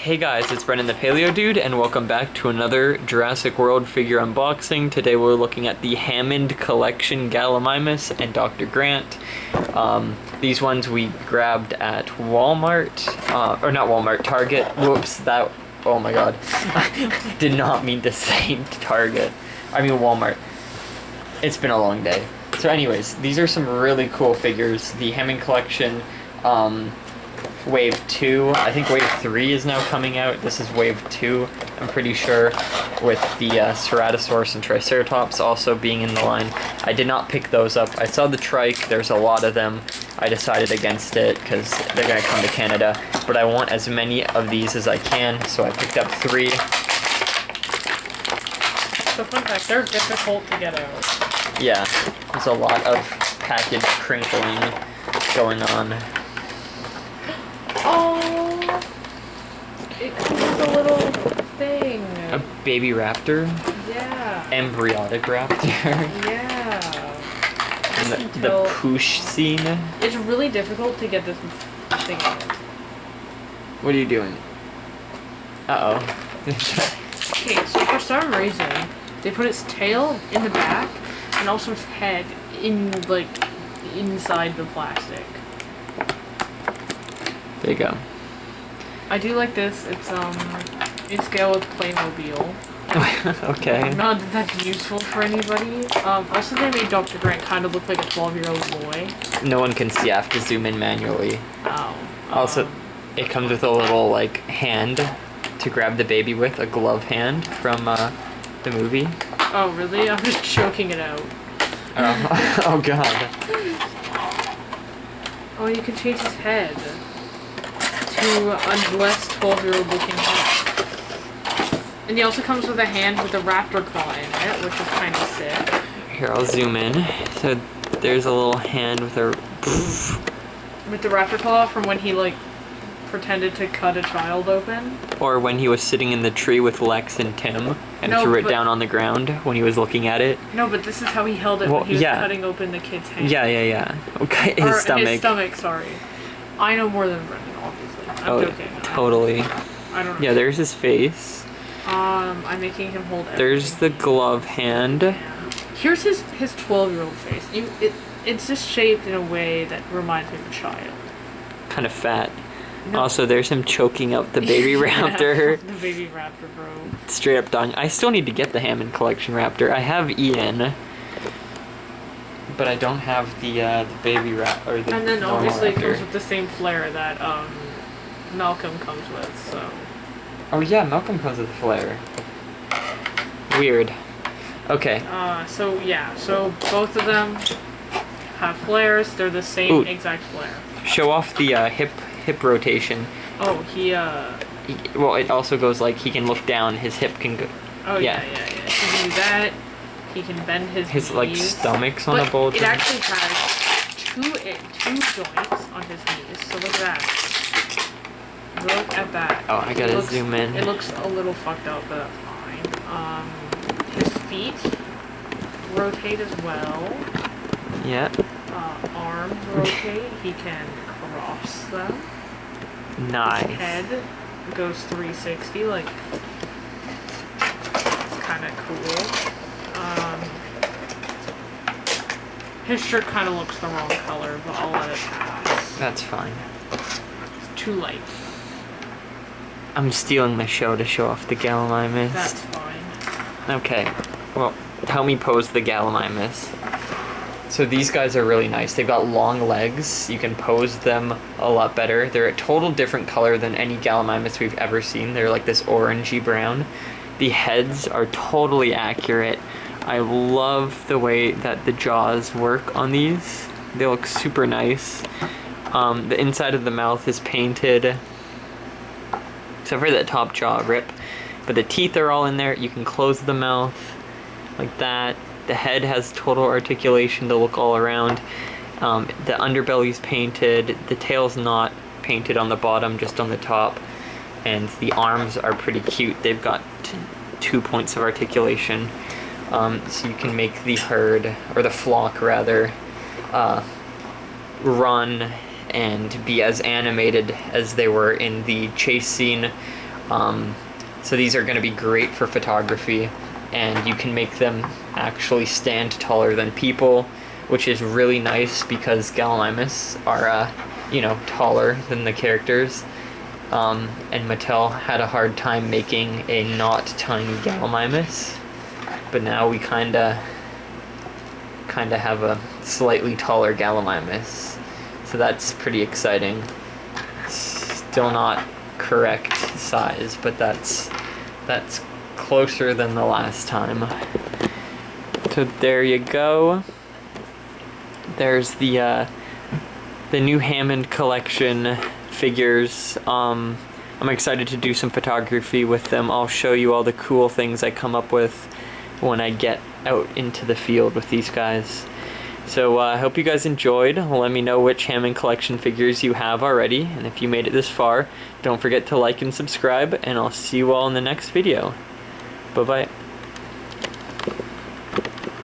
Hey guys, it's Brennan the Paleo Dude, and welcome back to another Jurassic World figure unboxing. Today we're looking at the Hammond Collection Gallimimus and Dr. Grant. These ones we grabbed at Walmart, or not Walmart, Target. Whoops, oh my god. Did not mean to say Target. I mean Walmart. It's been a long day. So anyways, these are some really cool figures. The Hammond Collection, Wave 2, I think Wave 3 is now coming out. This is Wave 2, I'm pretty sure, with the Ceratosaurus and Triceratops also being in the line. I did not pick those up. I saw the trike, there's a lot of them. I decided against it because they're going to come to Canada, but I want as many of these as I can, so I picked up 3. So fun fact, they're difficult to get out. Yeah, there's a lot of package crinkling going on. Oh, it comes with a little thing. A baby raptor? Yeah. Embryotic raptor? Yeah. And the poosh scene? It's really difficult to get this thing out. What are you doing? Uh-oh. Okay, so for some reason, they put its tail in the back and also its head in, like, inside the plastic. There you go. I do like this. It's in scale with Playmobil. Okay. Not that that's useful for anybody. Also they made Dr. Grant kind of look like a 12-year-old boy. No one can see. I have to zoom in manually. Oh. Also, it comes with a little, like, hand to grab the baby with. A glove hand from, the movie. Oh, really? I'm just choking it out. Oh. Oh, God. Oh, you can change his head to a less 12-year-old looking head. And he also comes with a hand with a raptor claw in it, which is kind of sick. Here, I'll zoom in. So, there's a little hand with a... With the raptor claw from when he, like, pretended to cut a child open. Or when he was sitting in the tree with Lex and Tim and threw it down on the ground when he was looking at it. No, but this is how he held it when he was cutting open the kid's hand. Yeah. Okay, his stomach. His stomach, sorry. I know more than Brendan, obviously. I'm joking. Totally. I don't know. Yeah, there's his face. I'm making him hold everything. There's the glove hand. Yeah. Here's his 12-year-old face. It's just shaped in a way that reminds me of a child. Kind of fat. No. Also, there's him choking out the baby raptor. The baby raptor, bro. Straight up dying. I still need to get the Hammond Collection raptor. I have Ian, but I don't have the baby raptor. And then obviously raptor. it comes with the same flare that Malcolm comes with. So. Oh yeah, Malcolm comes with a flare. Weird. Okay. So both of them have flares. They're the same exact flare. Show off the hip rotation. Oh, well, it also goes like he can look down. His hip can go. Oh yeah. He can do that. He can bend his knees. Like stomach's on a bulge. It actually has two joints on his knees. So look at that. Look at that. Oh, I gotta zoom in. It looks a little fucked up, but that's fine. His feet rotate as well. Yeah. Arms rotate. He can cross them. Nice. His head goes 360, like, it's kind of cool. His shirt kind of looks the wrong color, but I'll let it pass. That's fine. It's too light. I'm stealing the show to show off the Gallimimus. That's fine. Okay, well, help me pose the Gallimimus. So these guys are really nice. They've got long legs. You can pose them a lot better. They're a total different color than any Gallimimus we've ever seen. They're like this orangey brown. The heads are totally accurate. I love the way that the jaws work on these. They look super nice. The inside of the mouth is painted, except for that top jaw rip. But the teeth are all in there. You can close the mouth like that. The head has total articulation to look all around. The underbelly's painted. The tail's not painted on the bottom, just on the top. And the arms are pretty cute. They've got 2 points of articulation. So you can make the herd, or the flock rather, run and be as animated as they were in the chase scene. So these are going to be great for photography, and you can make them actually stand taller than people, which is really nice because Gallimimus are, you know, taller than the characters. And Mattel had a hard time making a not tiny Gallimimus, but now we kinda have a slightly taller Gallimimus, so that's pretty exciting. Still not correct size, but that's closer than the last time. So there you go. There's the new Hammond collection figures. I'm excited to do some photography with them. I'll show you all the cool things I come up with when I get out into the field with these guys. So I hope you guys enjoyed. Let me know which Hammond collection figures you have already, and if you made it this far, don't forget to like and subscribe, and I'll see you all in the next video. Bye bye.